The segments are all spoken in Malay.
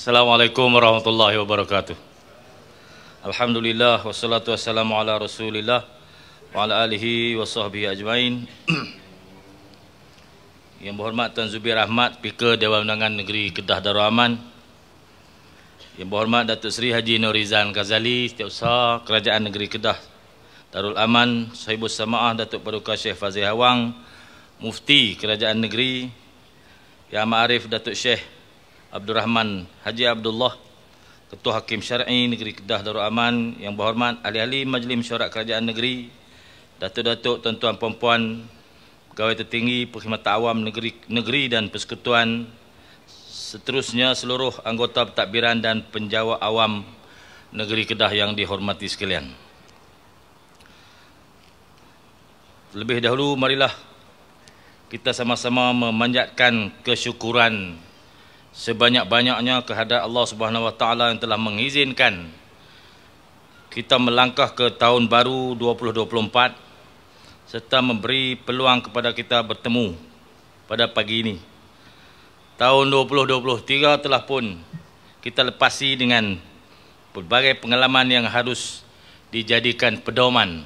Assalamualaikum warahmatullahi wabarakatuh. Alhamdulillah wassalatu wassalamu ala Rasulillah wa ala alihi wa sahbihi ajmain. Yang berhormat Tuan Zubir Ahmad, Speaker Dewan Undangan Negeri Kedah Darul Aman. Yang berhormat Datuk Seri Haji Norizan Ghazali, Setiausaha Kerajaan Negeri Kedah Darul Aman, Sahibus Samaah Datuk Paduka Syekh Fazil Hawang, Mufti Kerajaan Negeri, Yang Ma'arif Datuk Syekh Abdul Rahman Haji Abdullah, Ketua Hakim Syar'i Negeri Kedah Darul Aman, yang berhormat ahli-ahli Majlis Mesyuarat Kerajaan Negeri, datuk-datuk, tuan-tuan, puan-puan, pegawai tertinggi, perkhidmatan awam negeri dan persekutuan, seterusnya seluruh anggota pentadbiran dan penjawat awam negeri Kedah yang dihormati sekalian. Terlebih dahulu, marilah kita sama-sama memanjatkan kesyukuran sebanyak-banyaknya kehadrat Allah Subhanahu Wa Taala yang telah mengizinkan kita melangkah ke tahun baru 2024 serta memberi peluang kepada kita bertemu pada pagi ini. Tahun 2023 telah pun kita lepasi dengan berbagai pengalaman yang harus dijadikan pedoman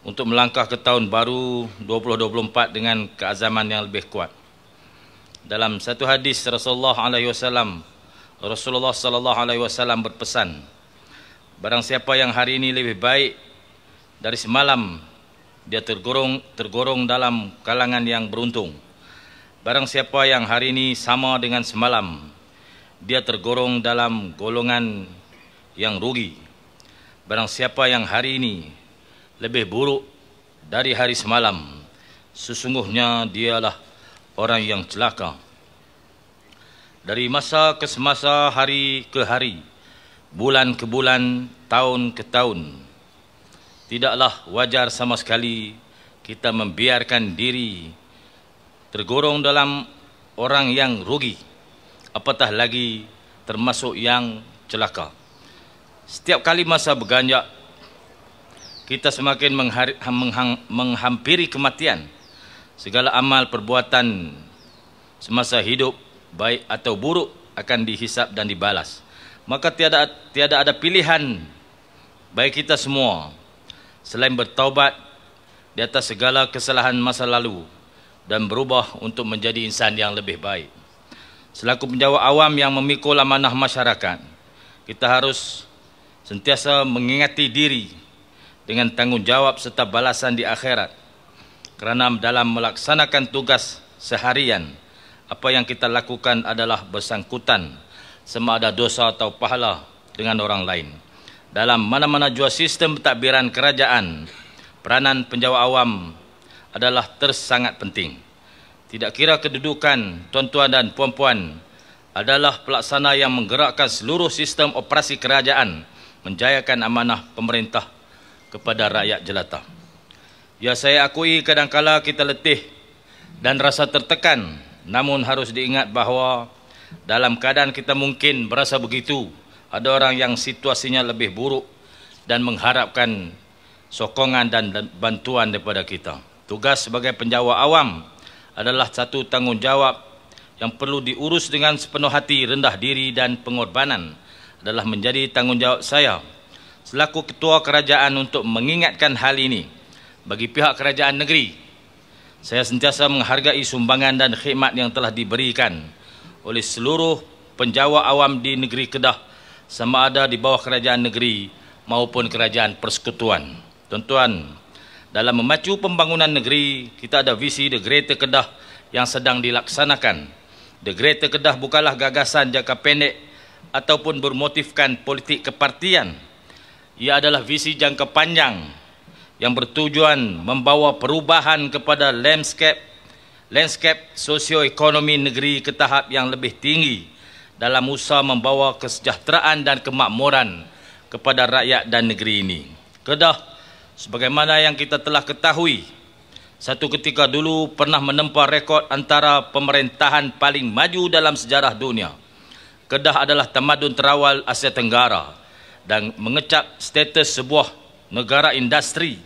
untuk melangkah ke tahun baru 2024 dengan keazaman yang lebih kuat. Dalam satu hadis Rasulullah sallallahu alaihi wasallam berpesan, barang siapa yang hari ini lebih baik dari semalam, dia tergolong dalam kalangan yang beruntung. Barang siapa yang hari ini sama dengan semalam, dia tergolong dalam golongan yang rugi. Barang siapa yang hari ini lebih buruk dari hari semalam, sesungguhnya dialah orang yang celaka. Dari masa ke semasa, hari ke hari, bulan ke bulan, tahun ke tahun, tidaklah wajar sama sekali kita membiarkan diri tergolong dalam orang yang rugi, apatah lagi termasuk yang celaka. Setiap kali masa berganjak, kita semakin menghampiri kematian. Segala amal perbuatan semasa hidup, baik atau buruk, akan dihisap dan dibalas. Maka tiada ada pilihan bagi kita semua selain bertaubat di atas segala kesalahan masa lalu dan berubah untuk menjadi insan yang lebih baik. Selaku penjawat awam yang memikul amanah masyarakat, kita harus sentiasa mengingati diri dengan tanggungjawab serta balasan di akhirat. Kerana dalam melaksanakan tugas seharian, apa yang kita lakukan adalah bersangkutan sama ada dosa atau pahala dengan orang lain. Dalam mana-mana jua sistem pentadbiran kerajaan, peranan penjawat awam adalah sangat penting. Tidak kira kedudukan tuan-tuan dan puan-puan, adalah pelaksana yang menggerakkan seluruh sistem operasi kerajaan, menjayakan amanah pemerintah kepada rakyat jelata. Ya, saya akui kadangkala kita letih dan rasa tertekan, namun harus diingat bahawa dalam keadaan kita mungkin berasa begitu, ada orang yang situasinya lebih buruk dan mengharapkan sokongan dan bantuan daripada kita. Tugas sebagai penjawat awam adalah satu tanggungjawab yang perlu diurus dengan sepenuh hati, rendah diri dan pengorbanan adalah menjadi tanggungjawab saya selaku ketua kerajaan untuk mengingatkan hal ini. Bagi pihak kerajaan negeri, saya sentiasa menghargai sumbangan dan khidmat yang telah diberikan oleh seluruh penjawat awam di negeri Kedah, sama ada di bawah kerajaan negeri maupun kerajaan persekutuan. Tuan-tuan, dalam memacu pembangunan negeri, kita ada visi The Greater Kedah yang sedang dilaksanakan. The Greater Kedah bukanlah gagasan jangka pendek ataupun bermotifkan politik kepartian. Ia adalah visi jangka panjang yang bertujuan membawa perubahan kepada landscape sosioekonomi negeri ke tahap yang lebih tinggi dalam usaha membawa kesejahteraan dan kemakmuran kepada rakyat dan negeri ini. Kedah, sebagaimana yang kita telah ketahui, satu ketika dulu pernah menempa rekod antara pemerintahan paling maju dalam sejarah dunia. Kedah adalah tamadun terawal Asia Tenggara dan mengecap status sebuah negara industri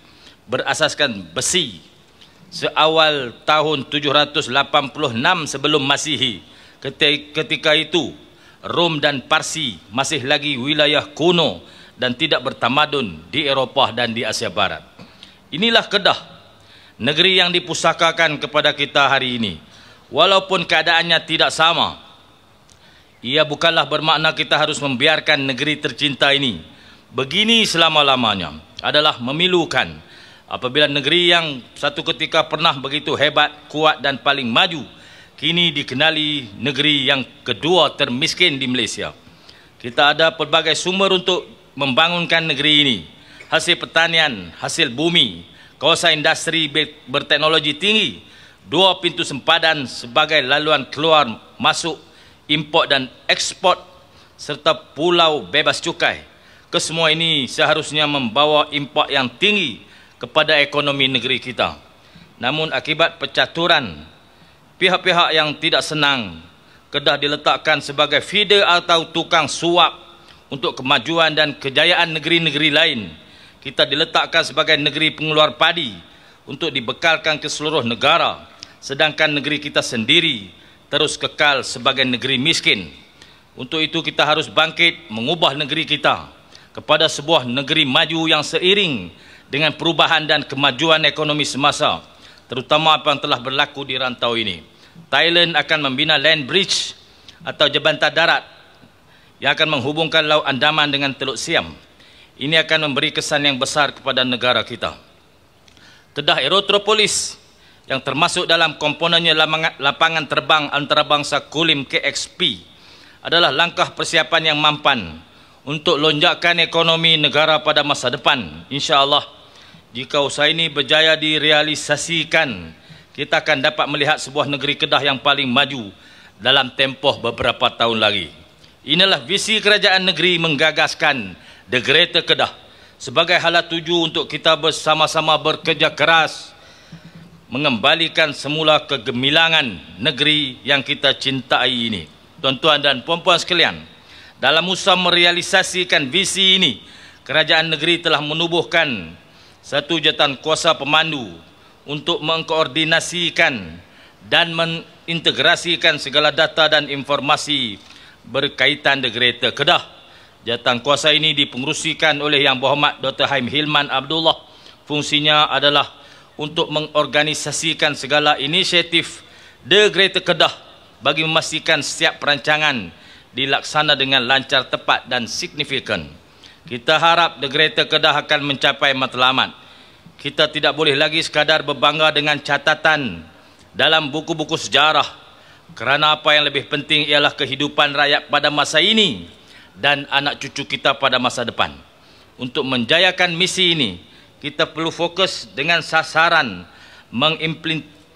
berasaskan besi seawal tahun 786 sebelum Masihi. Ketika itu Rom dan Parsi masih lagi wilayah kuno dan tidak bertamadun di Eropah dan di Asia Barat. Inilah Kedah, negeri yang dipusakakan kepada kita hari ini. Walaupun keadaannya tidak sama, ia bukanlah bermakna kita harus membiarkan negeri tercinta ini begini selama-lamanya. Adalah memilukan apabila negeri yang satu ketika pernah begitu hebat, kuat dan paling maju, kini dikenali negeri yang kedua termiskin di Malaysia. Kita ada pelbagai sumber untuk membangunkan negeri ini. Hasil pertanian, hasil bumi, kawasan industri berteknologi tinggi, 2 pintu sempadan sebagai laluan keluar masuk, import dan ekspor, serta pulau bebas cukai. Kesemua ini seharusnya membawa impak yang tinggi kepada ekonomi negeri kita. Namun akibat percaturan pihak-pihak yang tidak senang, Kedah diletakkan sebagai feeder atau tukang suap untuk kemajuan dan kejayaan negeri-negeri lain. Kita diletakkan sebagai negeri pengeluar padi untuk dibekalkan ke seluruh negara, sedangkan negeri kita sendiri terus kekal sebagai negeri miskin. Untuk itu kita harus bangkit mengubah negeri kita kepada sebuah negeri maju yang seiring dengan perubahan dan kemajuan ekonomi semasa, terutama apa yang telah berlaku di rantau ini. Thailand akan membina land bridge atau jambatan darat yang akan menghubungkan Laut Andaman dengan Teluk Siam. Ini akan memberi kesan yang besar kepada negara kita. Kedah Aerotropolis yang termasuk dalam komponennya lapangan terbang antarabangsa Kulim KXP adalah langkah persiapan yang mampan untuk lonjakan ekonomi negara pada masa depan. InsyaAllah, jika usaha ini berjaya direalisasikan, kita akan dapat melihat sebuah negeri Kedah yang paling maju dalam tempoh beberapa tahun lagi. Inilah visi kerajaan negeri menggagaskan The Greater Kedah sebagai hala tuju untuk kita bersama-sama bekerja keras mengembalikan semula kegemilangan negeri yang kita cintai ini. Tuan-tuan dan puan-puan sekalian, dalam usaha merealisasikan visi ini, kerajaan negeri telah menubuhkan satu jawatan kuasa pemandu untuk mengkoordinasikan dan mengintegrasikan segala data dan informasi berkaitan The Greater Kedah. Jawatan kuasa ini dipengerusikan oleh Yang Berhormat Dr. Haim Hilman Abdullah. Fungsinya adalah untuk mengorganisasikan segala inisiatif The Greater Kedah bagi memastikan setiap perancangan dilaksana dengan lancar, tepat dan signifikan. Kita harap The Greater Kedah akan mencapai matlamat. Kita tidak boleh lagi sekadar berbangga dengan catatan dalam buku-buku sejarah, kerana apa yang lebih penting ialah kehidupan rakyat pada masa ini dan anak cucu kita pada masa depan. Untuk menjayakan misi ini, kita perlu fokus dengan sasaran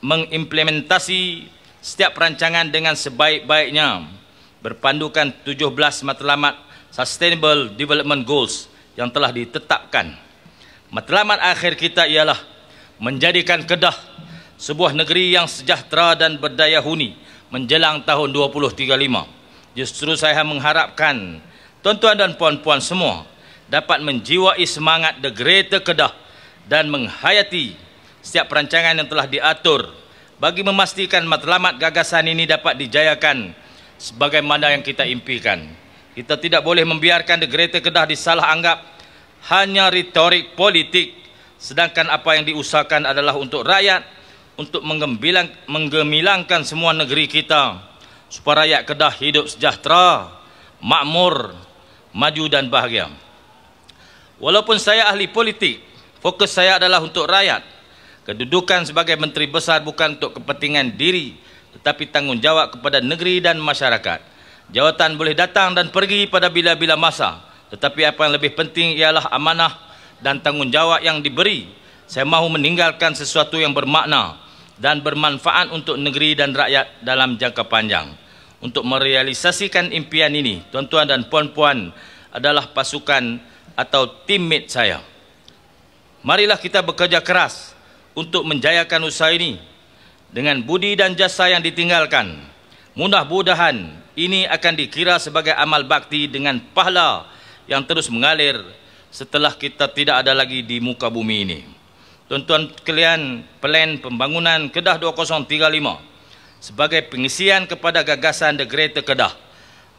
mengimplementasi setiap perancangan dengan sebaik-baiknya, berpandukan 17 matlamat Sustainable Development Goals yang telah ditetapkan. Matlamat akhir kita ialah menjadikan Kedah sebuah negeri yang sejahtera dan berdaya huni menjelang tahun 2035. Justru saya mengharapkan tuan-tuan dan puan-puan semua dapat menjiwai semangat The Greater Kedah dan menghayati setiap perancangan yang telah diatur bagi memastikan matlamat gagasan ini dapat dijayakan sebagaimana yang kita impikan. Kita tidak boleh membiarkan The Greater Kedah disalah anggap hanya retorik politik, sedangkan apa yang diusahakan adalah untuk rakyat, untuk menggemilangkan semua negeri kita, supaya rakyat Kedah hidup sejahtera, makmur, maju dan bahagia. Walaupun saya ahli politik, fokus saya adalah untuk rakyat. Kedudukan sebagai Menteri Besar bukan untuk kepentingan diri, tetapi tanggungjawab kepada negeri dan masyarakat. Jawatan boleh datang dan pergi pada bila-bila masa, tetapi apa yang lebih penting ialah amanah dan tanggungjawab yang diberi. Saya mahu meninggalkan sesuatu yang bermakna dan bermanfaat untuk negeri dan rakyat dalam jangka panjang. Untuk merealisasikan impian ini, tuan-tuan dan puan-puan adalah pasukan atau teammate saya. Marilah kita bekerja keras untuk menjayakan usaha ini dengan budi dan jasa yang ditinggalkan. Mudah-mudahan ini akan dikira sebagai amal bakti dengan pahala yang terus mengalir setelah kita tidak ada lagi di muka bumi ini. Tuan-tuan sekalian, plan pembangunan Kedah 2035 sebagai pengisian kepada gagasan The Greater Kedah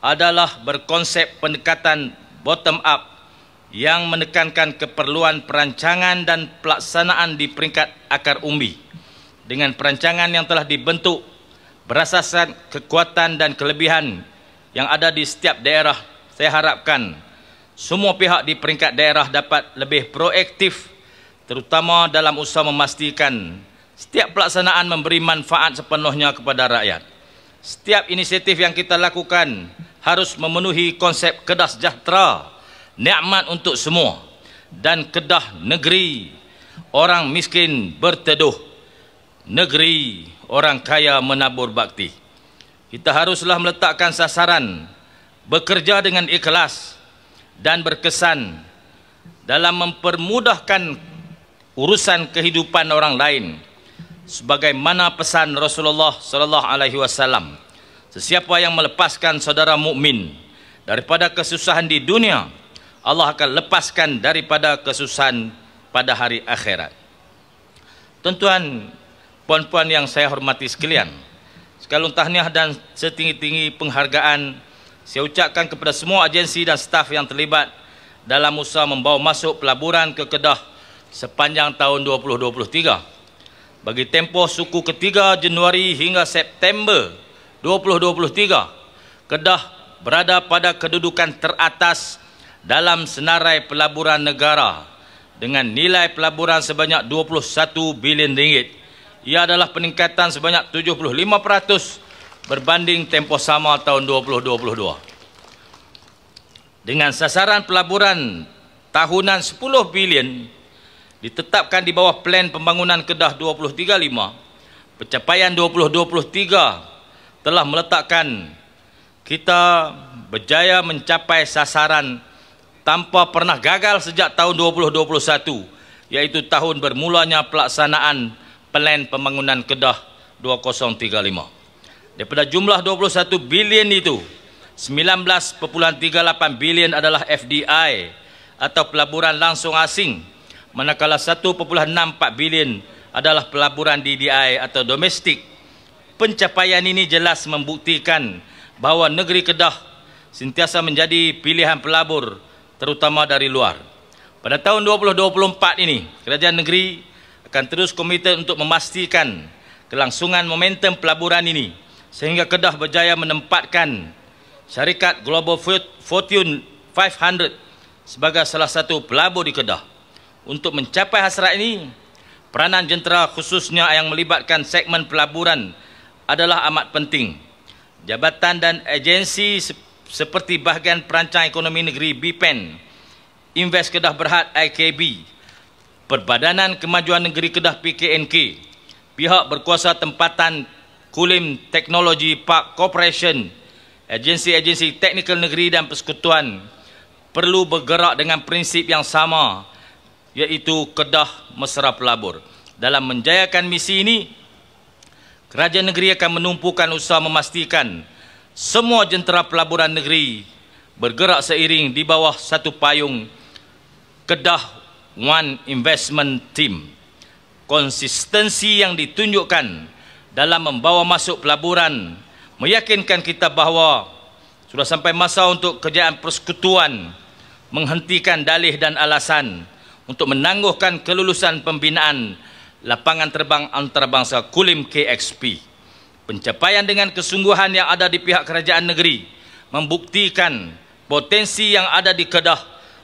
adalah berkonsep pendekatan bottom up yang menekankan keperluan perancangan dan pelaksanaan di peringkat akar umbi dengan perancangan yang telah dibentuk berasaskan kekuatan dan kelebihan yang ada di setiap daerah. Saya harapkan semua pihak di peringkat daerah dapat lebih proaktif, terutama dalam usaha memastikan setiap pelaksanaan memberi manfaat sepenuhnya kepada rakyat. Setiap inisiatif yang kita lakukan harus memenuhi konsep kedah sejahtera, nikmat untuk semua, dan kedah negeri orang miskin berteduh, negeri orang kaya menabur bakti. Kita haruslah meletakkan sasaran, bekerja dengan ikhlas dan berkesan dalam mempermudahkan urusan kehidupan orang lain, sebagaimana pesan Rasulullah sallallahu alaihi wasallam, sesiapa yang melepaskan saudara mukmin daripada kesusahan di dunia, Allah akan lepaskan daripada kesusahan pada hari akhirat. Tuan-tuan, puan-puan yang saya hormati sekalian, sekalung tahniah dan setinggi-tinggi penghargaan saya ucapkan kepada semua agensi dan staf yang terlibat dalam usaha membawa masuk pelaburan ke Kedah sepanjang tahun 2023. Bagi tempoh suku ketiga Januari hingga September 2023, Kedah berada pada kedudukan teratas dalam senarai pelaburan negara dengan nilai pelaburan sebanyak 21 bilion ringgit. Ia adalah peningkatan sebanyak 75% berbanding tempoh sama tahun 2022. Dengan sasaran pelaburan tahunan 10 bilion ditetapkan di bawah plan pembangunan Kedah 2035, pencapaian 2023 telah meletakkan kita berjaya mencapai sasaran tanpa pernah gagal sejak tahun 2021, yaitu tahun bermulanya pelaksanaan plan pembangunan Kedah 2035. Daripada jumlah 21 bilion itu, 19.38 bilion adalah FDI atau pelaburan langsung asing, manakala 1.64 bilion adalah pelaburan DDI atau domestik. Pencapaian ini jelas membuktikan bahawa negeri Kedah sentiasa menjadi pilihan pelabur, terutama dari luar. Pada tahun 2024 ini, kerajaan negeri akan terus komited untuk memastikan kelangsungan momentum pelaburan ini, sehingga Kedah berjaya menempatkan syarikat Global Fortune 500 sebagai salah satu pelabur di Kedah. Untuk mencapai hasrat ini, peranan jentera khususnya yang melibatkan segmen pelaburan adalah amat penting. Jabatan dan agensi seperti Bahagian Perancang Ekonomi Negeri BPEN, Invest Kedah Berhad IKB, Perbadanan Kemajuan Negeri Kedah PKNK, pihak berkuasa tempatan Kulim Technology Park Corporation, agensi-agensi teknikal negeri dan persekutuan perlu bergerak dengan prinsip yang sama, iaitu Kedah Mesra Pelabur. Dalam menjayakan misi ini, kerajaan negeri akan menumpukan usaha memastikan semua jentera pelaburan negeri bergerak seiring di bawah satu payung Kedah One Investment Team. Konsistensi yang ditunjukkan dalam membawa masuk pelaburan meyakinkan kita bahawa sudah sampai masa untuk kerajaan persekutuan menghentikan dalih dan alasan untuk menangguhkan kelulusan pembinaan lapangan terbang antarabangsa Kulim KXP. Pencapaian dengan kesungguhan yang ada di pihak kerajaan negeri membuktikan potensi yang ada di Kedah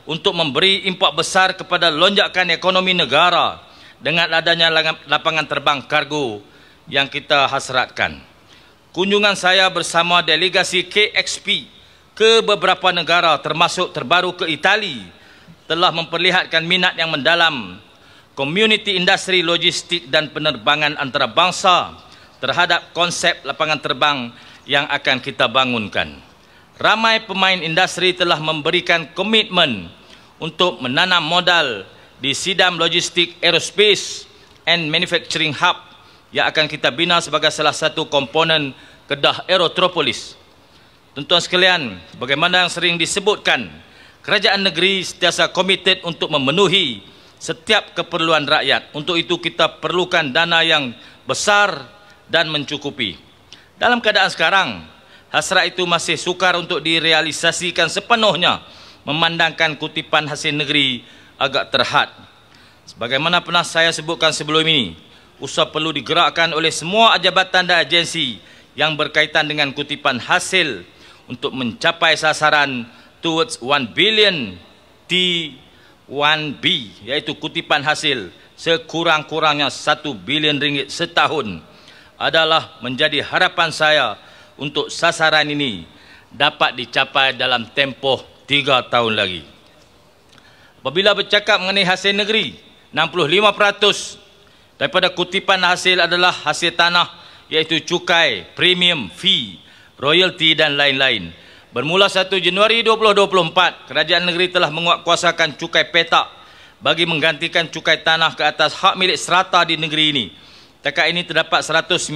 untuk memberi impak besar kepada lonjakan ekonomi negara dengan adanya lapangan terbang kargo yang kita hasratkan. Kunjungan saya bersama delegasi KXP ke beberapa negara termasuk terbaru ke Itali telah memperlihatkan minat yang mendalam komuniti industri logistik dan penerbangan antarabangsa terhadap konsep lapangan terbang yang akan kita bangunkan. Ramai pemain industri telah memberikan komitmen untuk menanam modal di Sidam Logistik Aerospace and Manufacturing Hub yang akan kita bina sebagai salah satu komponen Kedah Aerotropolis. Tuan-tuan sekalian, bagaimana yang sering disebutkan, kerajaan negeri sentiasa komited untuk memenuhi setiap keperluan rakyat. Untuk itu kita perlukan dana yang besar dan mencukupi. Dalam keadaan sekarang, hasrat itu masih sukar untuk direalisasikan sepenuhnya, memandangkan kutipan hasil negeri agak terhad. Sebagaimana pernah saya sebutkan sebelum ini, usaha perlu digerakkan oleh semua jabatan dan agensi yang berkaitan dengan kutipan hasil untuk mencapai sasaran towards 1 billion T1B, iaitu kutipan hasil sekurang-kurangnya 1 bilion ringgit setahun, adalah menjadi harapan saya untuk sasaran ini dapat dicapai dalam tempoh 3 tahun lagi. Apabila bercakap mengenai hasil negeri, 65% daripada kutipan hasil adalah hasil tanah, iaitu cukai, premium, fee, royalty dan lain-lain. Bermula 1 Januari 2024, kerajaan negeri telah menguatkuasakan cukai petak bagi menggantikan cukai tanah ke atas hak milik serata di negeri ini. Takat ini terdapat 196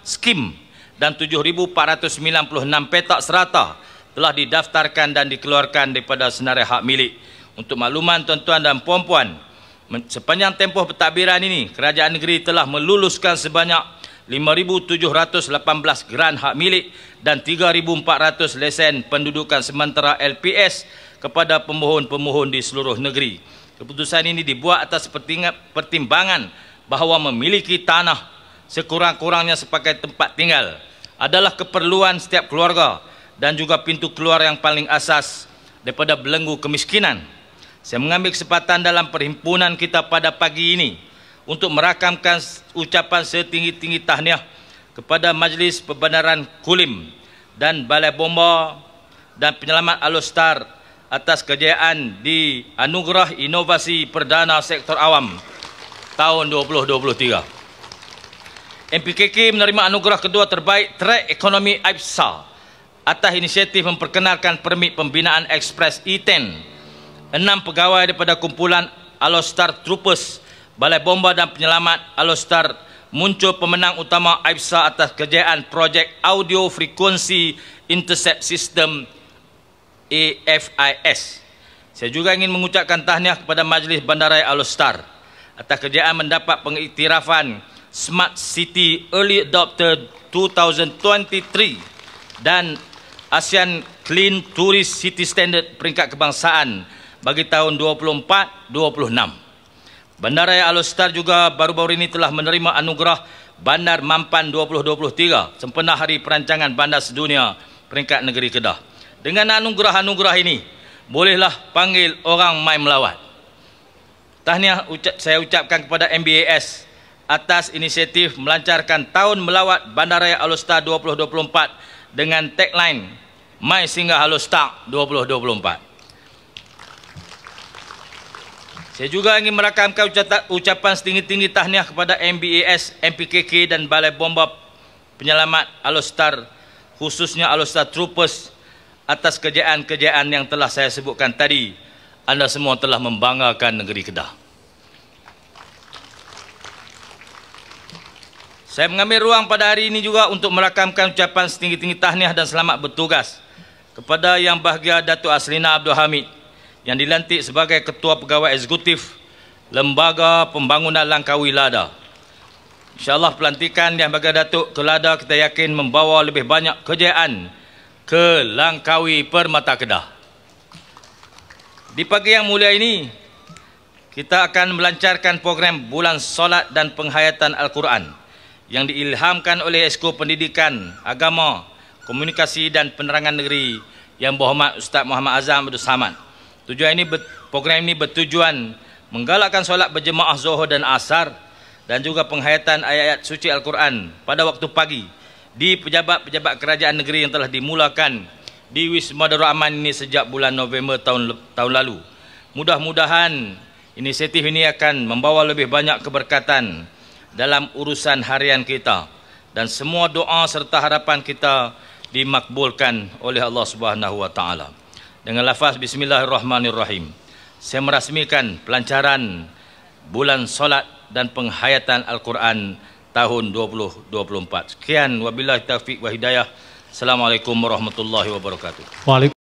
skim dan 7,496 petak serata telah didaftarkan dan dikeluarkan daripada senarai hak milik. Untuk makluman tuan-tuan dan puan-puan, sepanjang tempoh pentadbiran ini, kerajaan negeri telah meluluskan sebanyak 5,718 geran hak milik dan 3,400 lesen pendudukan sementara LPS kepada pemohon-pemohon di seluruh negeri. Keputusan ini dibuat atas pertimbangan bahawa memiliki tanah sekurang-kurangnya sebagai tempat tinggal adalah keperluan setiap keluarga dan juga pintu keluar yang paling asas daripada belenggu kemiskinan. Saya mengambil kesempatan dalam perhimpunan kita pada pagi ini untuk merakamkan ucapan setinggi-tinggi tahniah kepada Majlis Perbandaran Kulim dan Balai Bomba dan Penyelamat Alostar atas kejayaan di Anugerah Inovasi Perdana Sektor Awam tahun 2023. MPKK menerima anugerah kedua terbaik Track Ekonomi AIPSA atas inisiatif memperkenalkan permit pembinaan Ekspres E10. 6 pegawai daripada kumpulan Alostar Troopers, Balai Bomba dan Penyelamat Alostar muncul pemenang utama AIPSA atas kejayaan projek Audio Frequency Intercept System AFIS. Saya juga ingin mengucapkan tahniah kepada Majlis Bandaraya Alostar atas kejayaan mendapat pengiktirafan Smart City Early Adopter 2023 dan ASEAN Clean Tourist City Standard peringkat kebangsaan bagi tahun 24-26. Bandaraya Alostar juga baru-baru ini telah menerima anugerah Bandar Mampan 2023 sempena Hari Perancangan Bandar Sedunia peringkat negeri Kedah. Dengan anugerah-anugerah ini, bolehlah panggil orang mai melawat. Tahniah saya ucapkan kepada MBAS atas inisiatif melancarkan Tahun Melawat Bandaraya Alostar 2024 dengan tagline Mai Singgah Alostar 2024. Saya juga ingin merakamkan ucapan setinggi-tinggi tahniah kepada MBAS, MPKK dan Balai Bomba Penyelamat Alostar, khususnya Alostar Troopers, atas kejayaan-kejayaan yang telah saya sebutkan tadi. Anda semua telah membanggakan negeri Kedah. Saya mengambil ruang pada hari ini juga untuk merakamkan ucapan setinggi-tinggi tahniah dan selamat bertugas kepada Yang Bahagia Datuk Aslina Abdul Hamid yang dilantik sebagai Ketua Pegawai Eksekutif Lembaga Pembangunan Langkawi Lada. InsyaAllah pelantikan Yang Bahagia Datuk ke Lada kita yakin membawa lebih banyak kejayaan ke Langkawi Permata Kedah. Di pagi yang mulia ini, kita akan melancarkan program Bulan Solat dan Penghayatan Al-Quran yang diilhamkan oleh Esko Pendidikan, Agama, Komunikasi dan Penerangan Negeri Yang Berhormat Ustaz Muhammad Azam Abdul Samad. Program ini bertujuan menggalakkan solat berjemaah Zuhur dan Asar dan juga penghayatan ayat-ayat suci Al-Quran pada waktu pagi di pejabat-pejabat kerajaan negeri yang telah dimulakan di Wisma Darul Aman ini sejak bulan November tahun lalu. Mudah-mudahan inisiatif ini akan membawa lebih banyak keberkatan dalam urusan harian kita dan semua doa serta harapan kita dimakbulkan oleh Allah Subhanahu wa taala. Dengan lafaz bismillahirrahmanirrahim, saya merasmikan pelancaran Bulan Solat dan Penghayatan Al-Quran tahun 2024. Sekian, wabillahi taufiq wa hidayah. Assalamualaikum warahmatullahi wabarakatuh.